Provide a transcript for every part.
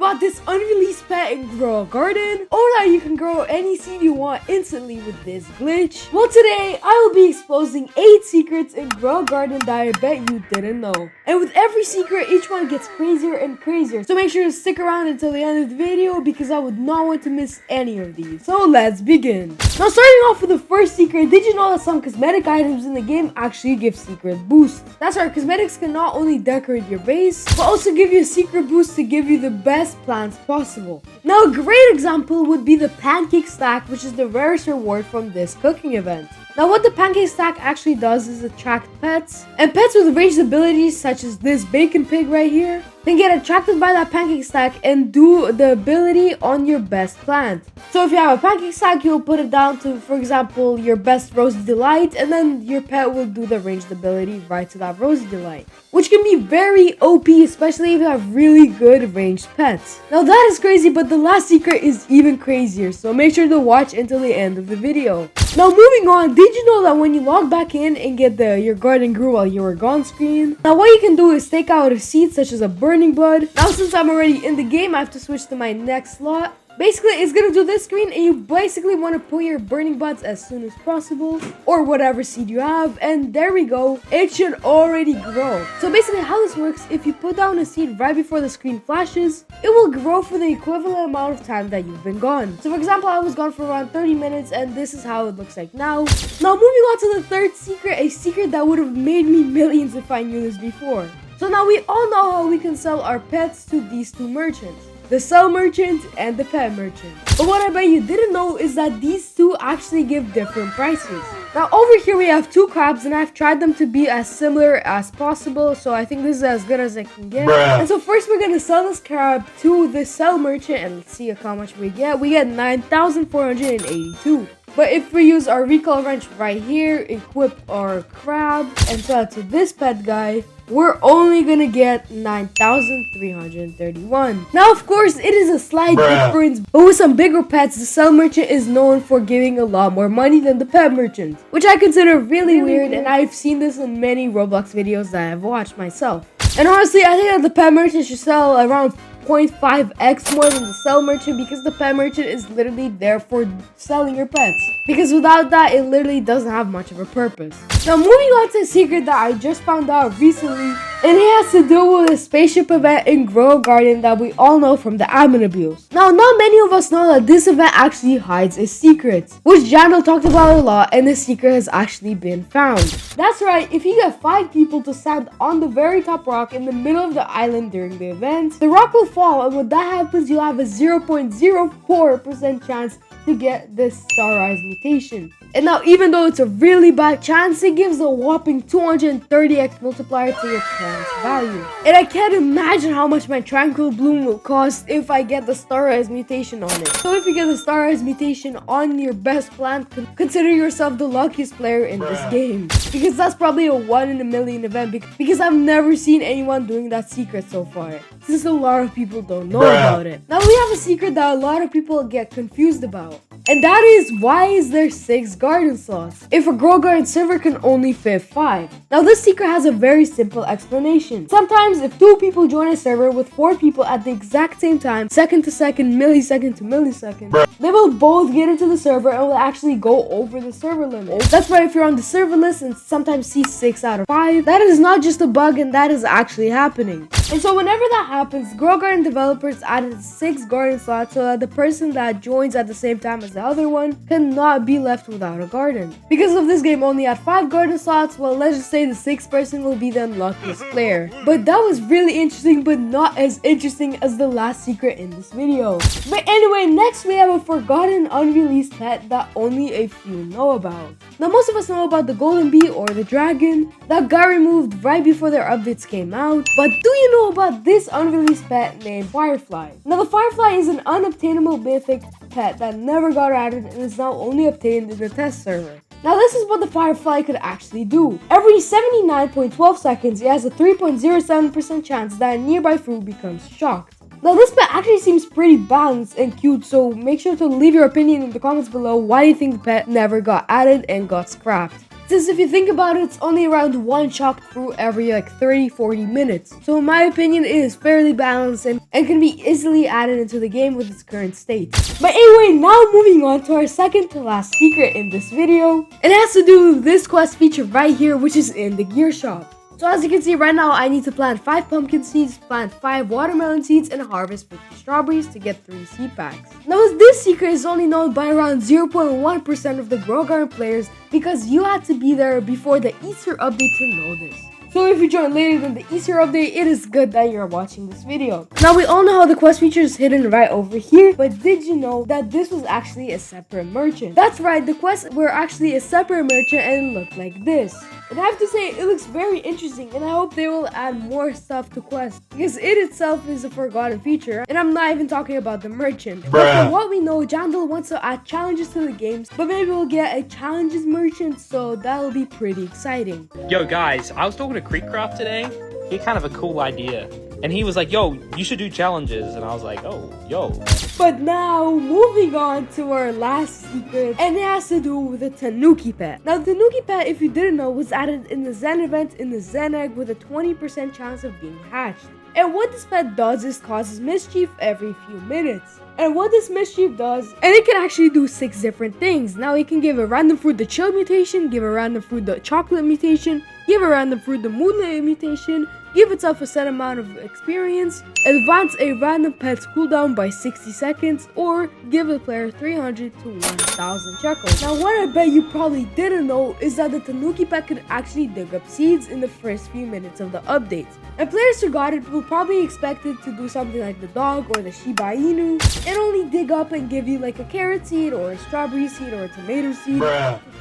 about this unreleased pet in Grow a Garden, or that you can grow any seed you want instantly with this glitch? Well, today I will be exposing 8 secrets in Grow a Garden that I bet you didn't know. And with every secret, each one gets crazier and crazier. So make sure to stick around until the end of the video because I would not want to miss any of these. So let's begin. Now, starting off with the first secret, did you know that some cosmetic items in the game actually give secret boosts? That's right, cosmetics can not only decorate your base, but also give you a secret boost to give you the best plants possible. Now, a great example would be the pancake stack, which is the rarest reward from this cooking event. Now, what the pancake stack actually does is attract pets, and pets with ranged abilities such as this bacon pig right here can get attracted by that pancake stack and do the ability on your best plant. So if you have a pancake stack, you'll put it down to, for example, your best Rosy Delight, and then your pet will do the ranged ability right to that Rosy Delight, which can be very OP, especially if you have really good ranged pets. Now that is crazy, but the last secret is even crazier, so make sure to watch until the end of the video. Now moving on, did you know that when you log back in and get the your garden grew while you were gone screen, now what you can do is take out a seed such as a burning bud. Now since I'm already in the game, I have to switch to my next slot. Basically, it's gonna do this screen, and you basically want to put your burning buds as soon as possible, or whatever seed you have, and there we go, it should already grow. So basically how this works, if you put down a seed right before the screen flashes, it will grow for the equivalent amount of time that you've been gone. So for example, I was gone for around 30 minutes, and this is how it looks like now. Now moving on to the third secret, a secret that would have made me millions if I knew this before. So now we all know how we can sell our pets to these two merchants, the sell merchant and the pet merchant. But what I bet you didn't know is that these two actually give different prices. Now over here we have two crabs, and I've tried them to be as similar as possible, so I think this is as good as I can get. And so first we're gonna sell this crab to the sell merchant, and let's see how much we get. We get 9,482. But if we use our recall wrench right here, equip our crab, and sell it to this pet guy, we're only gonna get 9,331. Now, of course, it is a slight difference, but with some bigger pets, the sell merchant is known for giving a lot more money than the pet merchant, which I consider really weird, and I've seen this in many Roblox videos that I've watched myself. And honestly, I think that the pet merchant should sell around 0.5x more than the sell merchant, because the pet merchant is literally there for selling your pets, because without that it literally doesn't have much of a purpose. Now moving on to a secret that I just found out recently, and it has to do with a spaceship event in Grow a Garden that we all know from the admin abuse. Now not many of us know that this event actually hides a secret, which Jandal talked about a lot, and this secret has actually been found. That's right, if you get 5 people to stand on the very top rock in the middle of the island during the event, the rock will fall, and when that happens, you'll have a 0.04% chance to get this Star Rise mutation. And now, even though it's a really bad chance, it gives a whopping 230x multiplier to your plant's value. And I can't imagine how much my Tranquil Bloom will cost if I get the Star Rise mutation on it. So if you get the Star Rise mutation on your best plant, consider yourself the luckiest player in this game, because that's probably a 1 in a million event, because I've never seen anyone doing that secret so far, since a lot of people don't know about it. Now we have a secret that a lot of people get confused about, and that is, why is there 6 garden slots if a Grow Garden server can only fit 5? Now this secret has a very simple explanation. Sometimes if 2 people join a server with 4 people at the exact same time, second to second, millisecond to millisecond, they will both get into the server and will actually go over the server limit. That's why if you're on the server list and sometimes see 6 out of 5, that is not just a bug, and that is actually happening. And so whenever that happens, Grow Garden developers added 6 garden slots so that the person that joins at the same time as the other one cannot be left without a garden. Because of this game only had 5 garden slots, well, let's just say the 6th person will be the unluckiest player. But that was really interesting, but not as interesting as the last secret in this video. But anyway, next we have a forgotten unreleased pet that only a few know about. Now most of us know about the golden bee or the dragon that got removed right before their updates came out, but do you know about this unreleased pet named Firefly? Now the Firefly is an unobtainable mythic pet that never got added and is now only obtained in the test server. Now this is what the Firefly could actually do. Every 79.12 seconds, it has a 3.07% chance that a nearby fruit becomes shocked. Now this pet actually seems pretty balanced and cute, so make sure to leave your opinion in the comments below why you think the pet never got added and got scrapped. Since if you think about it, it's only around 1 shocked fruit every like 30-40 minutes. So in my opinion, it is fairly balanced and and can be easily added into the game with its current state. But anyway, now moving on to our second to last secret in this video. It has to do with this quest feature right here, which is in the gear shop. So as you can see right now, I need to plant 5 pumpkin seeds, plant 5 watermelon seeds, and harvest 50 strawberries to get 3 seed packs. Now this secret is only known by around 0.1% of the Grow Garden players because you had to be there before the Easter update to know this. So if you join later than the Easter update, it is good that you're watching this video. Now we all know how the quest feature is hidden right over here, but did you know that this was actually a separate merchant? That's right, the quests were actually a separate merchant and it looked like this. And I have to say, it looks very interesting and I hope they will add more stuff to quests because it itself is a forgotten feature and I'm not even talking about the merchant. But from what we know, Jandal wants to add challenges to the games, but maybe we'll get a challenges merchant, so that'll be pretty exciting. Yo guys, I was talking to Creekcraft today. He had kind of a cool idea. And he was like, yo, you should do challenges. And I was like, oh, yo. But now, moving on to our last secret, and it has to do with the Tanuki pet. Now, the Tanuki pet, if you didn't know, was added in the Zen event in the Zen egg with a 20% chance of being hatched. And what this pet does is causes mischief every few minutes. And what this mischief does, and it can actually do 6 different things. Now, it can give a random fruit the chill mutation, give a random fruit the chocolate mutation, give a random fruit the moonlit mutation, give itself a set amount of experience, advance a random pet's cooldown by 60 seconds, or give the player 300 to 1000 shekels. Now what I bet you probably didn't know is that the Tanuki pet could actually dig up seeds in the first few minutes of the update. And players who got it will probably expect it to do something like the dog or the Shiba Inu and only dig up and give you like a carrot seed or a strawberry seed or a tomato seed.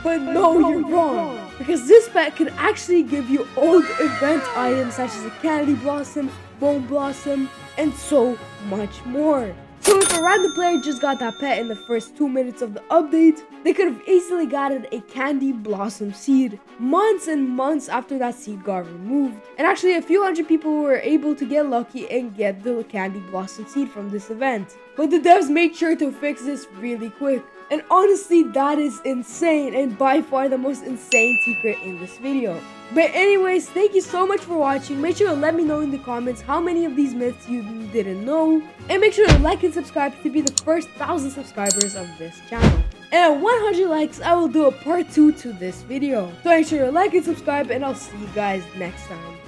But no, you're wrong, because this pet can actually give you old event items such as a candy blossom, bone blossom, and so much more. So if a random player just got that pet in the first 2 minutes of the update, they could have easily gotten a candy blossom seed months and months after that seed got removed. And actually a few hundred people were able to get lucky and get the candy blossom seed from this event. But the devs made sure to fix this really quick. And honestly, that is insane and by far the most insane secret in this video. But anyways, thank you so much for watching. Make sure to let me know in the comments how many of these myths you didn't know. And make sure to like and subscribe to be the first 1000 subscribers of this channel. And at 100 likes, I will do a part 2 to this video. So make sure to like and subscribe and I'll see you guys next time.